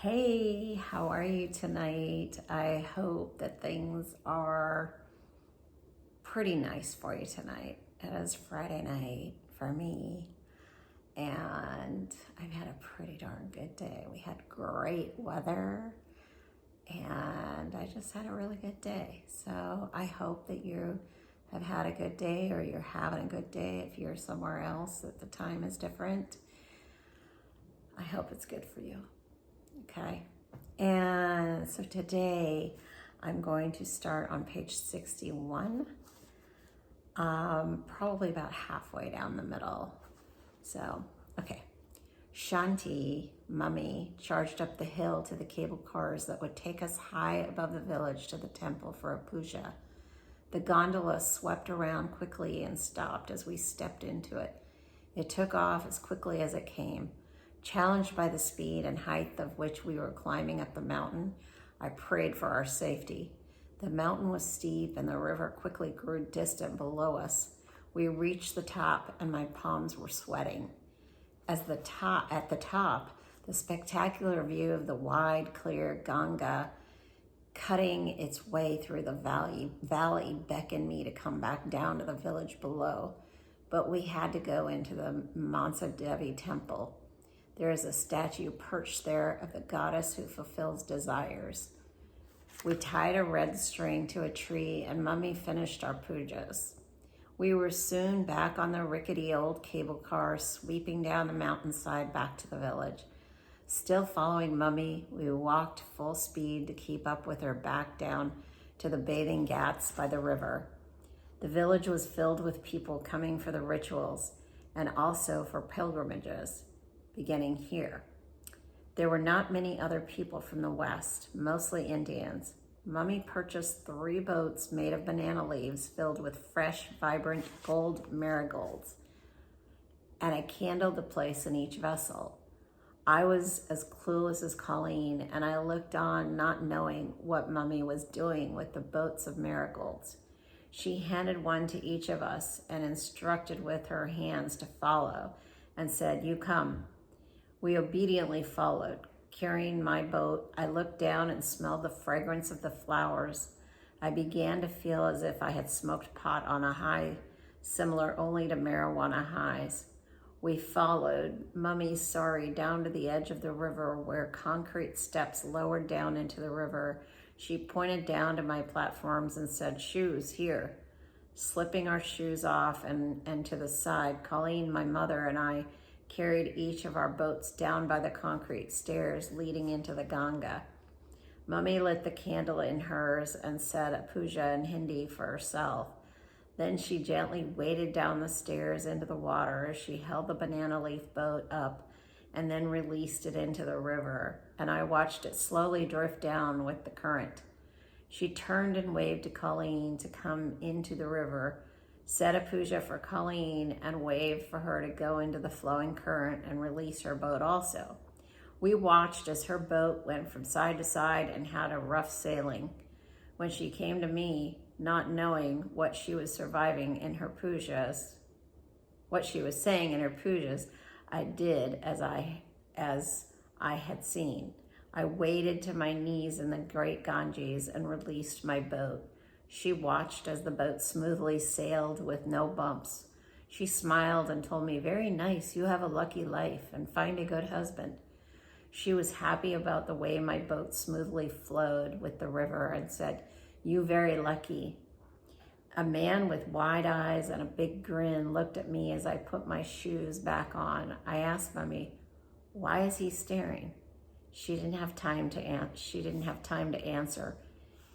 Hey, how are you tonight? I hope that things are pretty nice for you tonight. It is Friday night for me, and I've had a pretty darn good day. We had great weather, and I just had a really good day. So I hope that you have had a good day, or you're having a good day if you're somewhere else that the time is different. I hope it's good for you. Okay, and so today I'm going to start on page 61, probably about halfway down the middle. So, okay. Shanti, Mummy, charged up the hill to the cable cars that would take us high above the village to the temple for a puja. The gondola swept around quickly and stopped as we stepped into it. It took off as quickly as it came. Challenged by the speed and height of which we were climbing up the mountain, I prayed for our safety. The mountain was steep and the river quickly grew distant below us. We reached the top and my palms were sweating. At the top, the spectacular view of the wide, clear Ganga cutting its way through the valley beckoned me to come back down to the village below. But we had to go into the Mansa Devi temple. There is a statue perched there of the goddess who fulfills desires. We tied a red string to a tree and Mummy finished our pujas. We were soon back on the rickety old cable car sweeping down the mountainside back to the village. Still following Mummy, we walked full speed to keep up with her back down to the bathing ghats by the river. The village was filled with people coming for the rituals and also for pilgrimages. Beginning here. There were not many other people from the West, mostly Indians. Mummy purchased 3 boats made of banana leaves filled with fresh, vibrant gold marigolds, and a candle to place in each vessel. I was as clueless as Colleen, and I looked on, not knowing what Mummy was doing with the boats of marigolds. She handed one to each of us and instructed with her hands to follow and said, "You come." We obediently followed. Carrying my boat, I looked down and smelled the fragrance of the flowers. I began to feel as if I had smoked pot on a high, similar only to marijuana highs. We followed, Mummy sorry, down to the edge of the river where concrete steps lowered down into the river. She pointed down to my platforms and said, "Shoes, here." Slipping our shoes off and to the side, Colleen, my mother, and I carried each of our boats down by the concrete stairs leading into the Ganga. Mummy lit the candle in hers and said a puja in Hindi for herself. Then she gently waded down the stairs into the water as she held the banana leaf boat up and then released it into the river, and I watched it slowly drift down with the current. She turned and waved to Colleen to come into the river, said a puja for Colleen, and waved for her to go into the flowing current and release her boat also. We watched as her boat went from side to side and had a rough sailing. When she came to me, not knowing what she was saying in her pujas, I did as I had seen. I waded to my knees in the great Ganges and released my boat. She watched as the boat smoothly sailed with no bumps. She smiled and told me, "Very nice, you have a lucky life and find a good husband." She was happy about the way my boat smoothly flowed with the river and said, "You very lucky." A man with wide eyes and a big grin looked at me as I put my shoes back on. I asked Mummy, "Why is he staring?" She didn't have time to answer.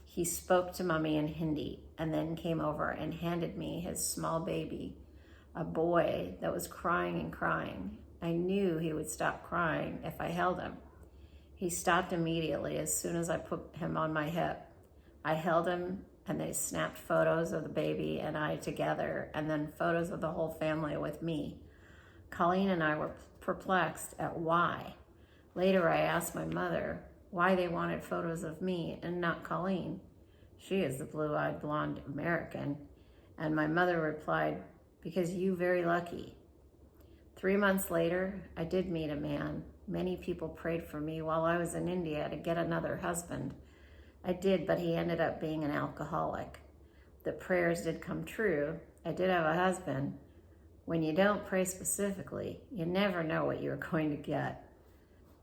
He spoke to Mummy in Hindi and then came over and handed me his small baby, a boy that was crying and crying. I knew he would stop crying if I held him. He stopped immediately as soon as I put him on my hip. I held him and they snapped photos of the baby and I together, and then photos of the whole family with me. Colleen and I were perplexed at why. Later I asked my mother why they wanted photos of me and not Colleen. She is the blue-eyed blonde American. And my mother replied, "Because you very lucky." 3 months later, I did meet a man, Many people prayed for me while I was in India to get another husband. I did, but he ended up being an alcoholic. The prayers did come true. I did have a husband. When you don't pray specifically, you never know what you're going to get.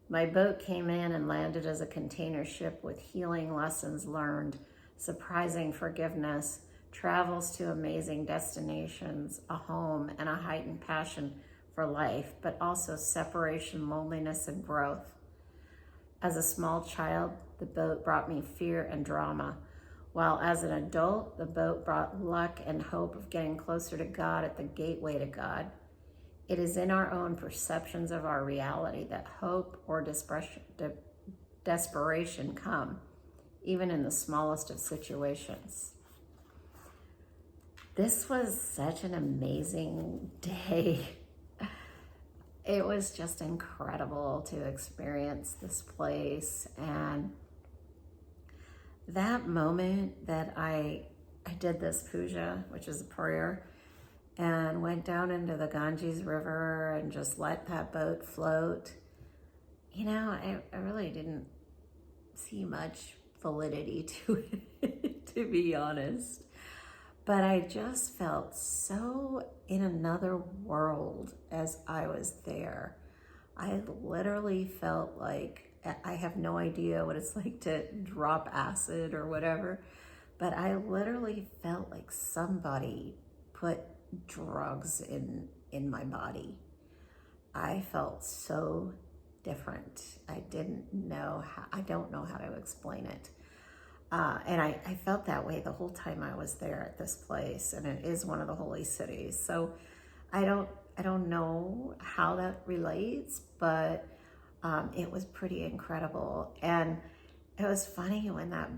My boat came in and landed as a container ship with healing lessons learned, surprising forgiveness, travels to amazing destinations, a home, and a heightened passion for life, but also separation, loneliness, and growth. As a small child, the boat brought me fear and drama, while as an adult, the boat brought luck and hope of getting closer to God at the gateway to God. It is in our own perceptions of our reality that hope or desperation come, even in the smallest of situations. This was such an amazing day. It was just incredible to experience this place. And that moment that I did this puja, which is a prayer, and went down into the Ganges River and just let that boat float, you know, I really didn't see much validity to it, to be honest. But I just felt so in another world as I was there. I literally felt like, I have no idea what it's like to drop acid or whatever, but I literally felt like somebody put drugs in my body. I felt so different. I don't know how to explain it. And I felt that way the whole time I was there at this place, and it is one of the holy cities. So I don't know how that relates, but it was pretty incredible. And it was funny when that,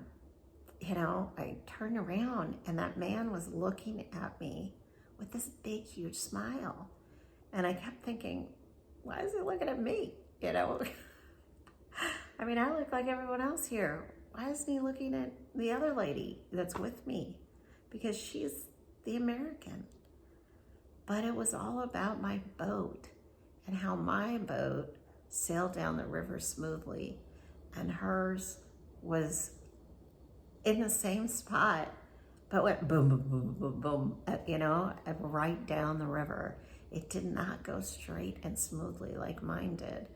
you know, I turned around and that man was looking at me with this big, huge smile. And I kept thinking, why is he looking at me? You know, I mean, I look like everyone else here. Why isn't he looking at the other lady that's with me? Because she's the American. But it was all about my boat and how my boat sailed down the river smoothly, and hers was in the same spot, but went boom, boom, boom, boom, boom, you know, right down the river. It did not go straight and smoothly like mine did,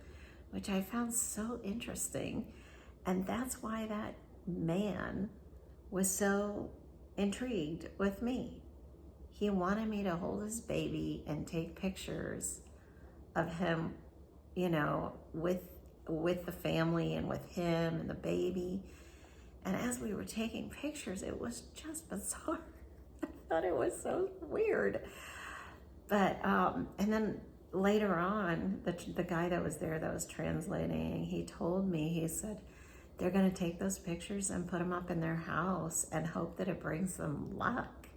which I found so interesting. And that's why that man was so intrigued with me. He wanted me to hold his baby and take pictures of him, you know, with the family and with him and the baby. And as we were taking pictures, it was just bizarre. I thought it was so weird. But, and then later on, the guy that was there that was translating, he told me, he said, they're going to take those pictures and put them up in their house and hope that it brings them luck.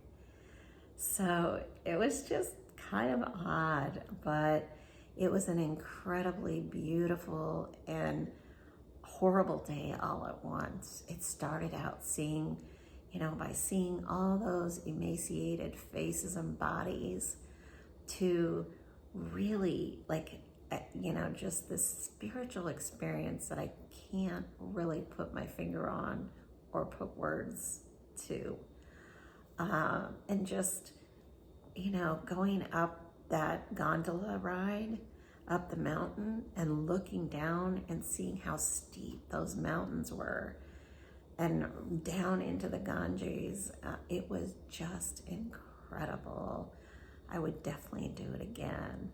So it was just kind of odd, but it was an incredibly beautiful and horrible day all at once. It started out by seeing all those emaciated faces and bodies, to really just this spiritual experience that I can't really put my finger on or put words to. And just, going up that gondola ride up the mountain and looking down and seeing how steep those mountains were and down into the Ganges, it was just incredible. I would definitely do it again.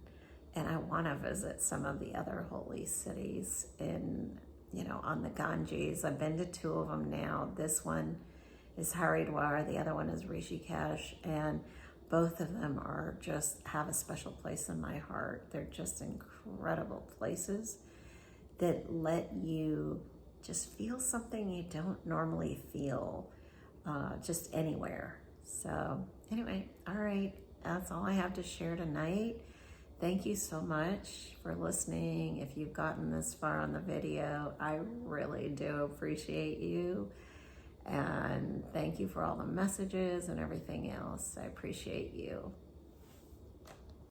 And I want to visit some of the other holy cities on the Ganges. I've been to 2 of them now. This one is Haridwar, the other one is Rishikesh, and both of them have a special place in my heart. They're just incredible places that let you just feel something you don't normally feel just anywhere. So anyway, all right, that's all I have to share tonight. Thank you so much for listening. If you've gotten this far on the video, I really do appreciate you. And thank you for all the messages and everything else. I appreciate you.